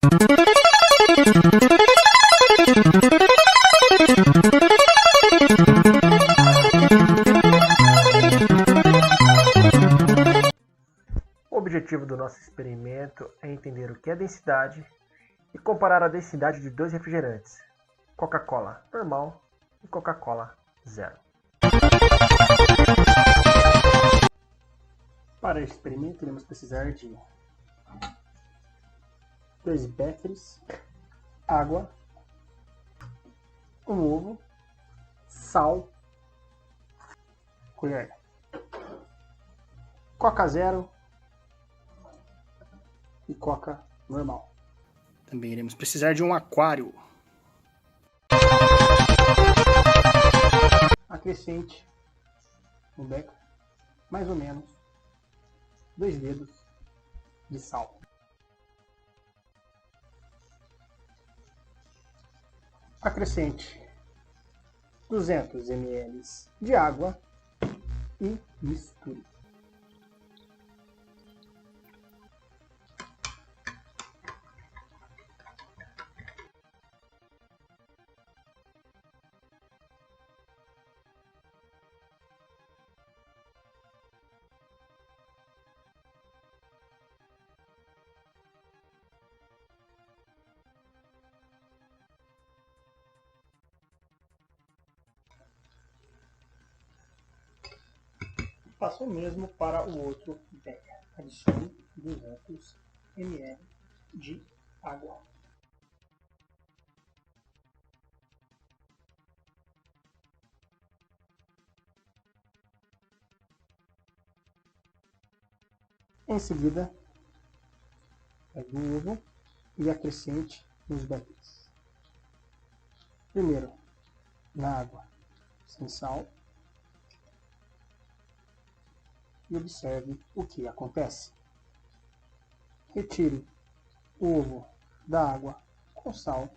O objetivo do nosso experimento é entender o que é densidade e comparar a densidade de dois refrigerantes, Coca-Cola normal e Coca-Cola zero. Para esse experimento, iremos precisar de 2 békeres, água, um ovo, sal, colher, Coca zero e Coca normal. Também iremos precisar de um aquário. Acrescente no becker mais ou menos 2 dedos de sal. Acrescente 200 ml de água e misture. Faça o mesmo para o outro becker. Adicione 200 ml de água. Em seguida, pegue o ovo e acrescente nos beckers. Primeiro, na água sem sal. E observe o que acontece. Retire o ovo da água com sal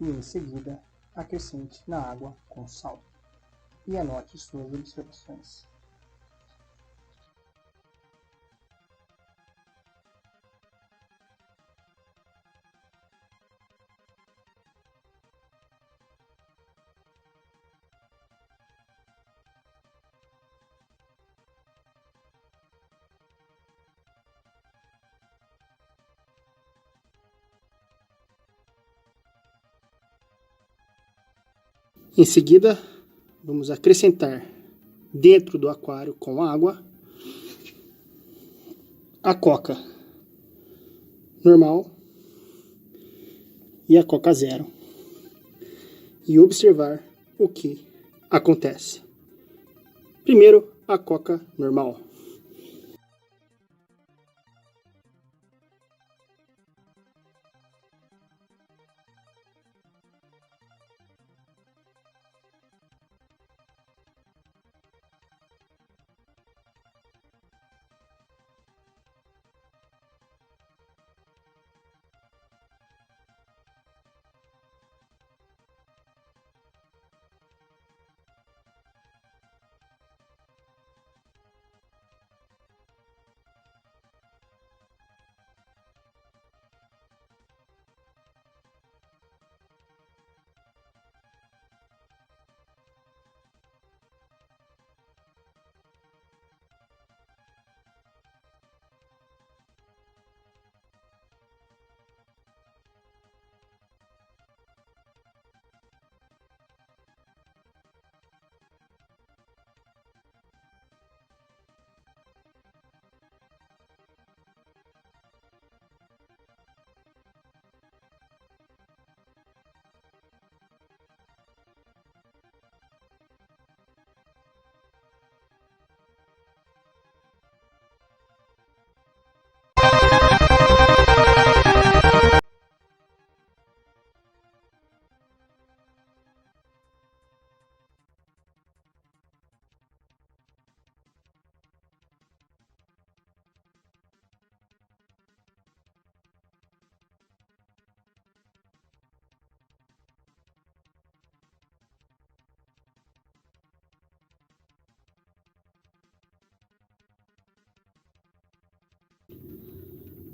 e em seguida acrescente na água com sal e anote suas observações. Em seguida, vamos acrescentar dentro do aquário com água a Coca normal e a Coca zero e observar o que acontece. Primeiro, a Coca normal.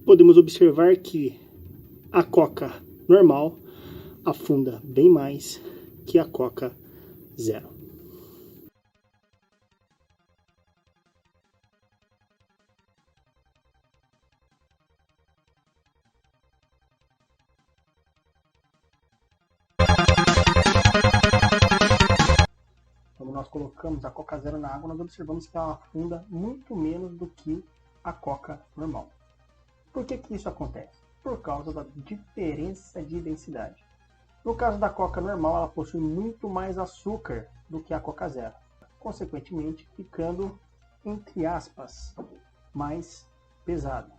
podemos observar que a Coca normal afunda bem mais que a Coca Zero. Quando nós colocamos a Coca Zero na água, nós observamos que ela afunda muito menos do que a Coca normal. Por que isso acontece? Por causa da diferença de densidade. No caso da Coca normal, ela possui muito mais açúcar do que a Coca Zero, consequentemente ficando, entre aspas, mais pesada,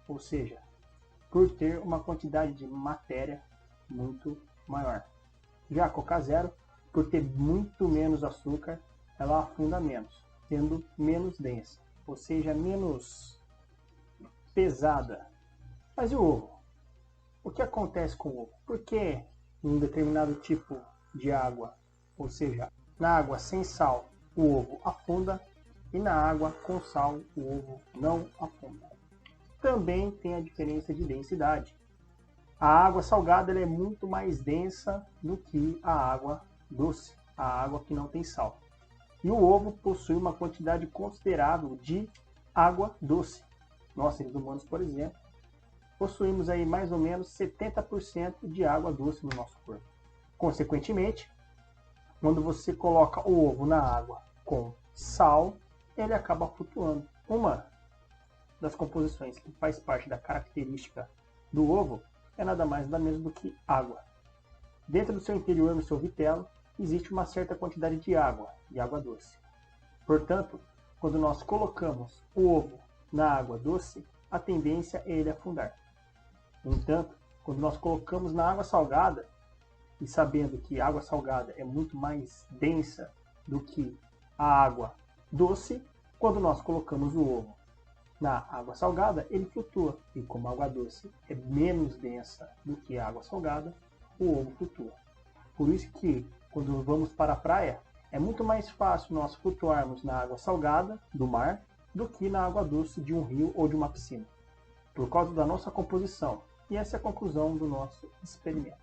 ou seja, por ter uma quantidade de matéria muito maior. Já a Coca Zero, por ter muito menos açúcar, ela afunda menos, sendo menos densa, ou seja, menos pesada. Mas e o ovo? O que acontece com o ovo? Por que em um determinado tipo de água, ou seja, na água sem sal, o ovo afunda e na água com sal o ovo não afunda? Também tem a diferença de densidade. A água salgada ela é muito mais densa do que a água doce, a água que não tem sal. E o ovo possui uma quantidade considerável de água doce. Nós, seres humanos, por exemplo, possuímos aí mais ou menos 70% de água doce no nosso corpo. Consequentemente, quando você coloca o ovo na água com sal, ele acaba flutuando. Uma das composições que faz parte da característica do ovo é nada mais nada menos do que água. Dentro do seu interior, no seu vitelo, existe uma certa quantidade de água doce. Portanto, quando nós colocamos o ovo na água doce, a tendência é ele afundar. No entanto, quando nós colocamos na água salgada, e sabendo que a água salgada é muito mais densa do que a água doce, quando nós colocamos o ovo na água salgada, ele flutua. E como a água doce é menos densa do que a água salgada, o ovo flutua. Por isso que, quando vamos para a praia, é muito mais fácil nós flutuarmos na água salgada do mar do que na água doce de um rio ou de uma piscina, por causa da nossa composição. E essa é a conclusão do nosso experimento.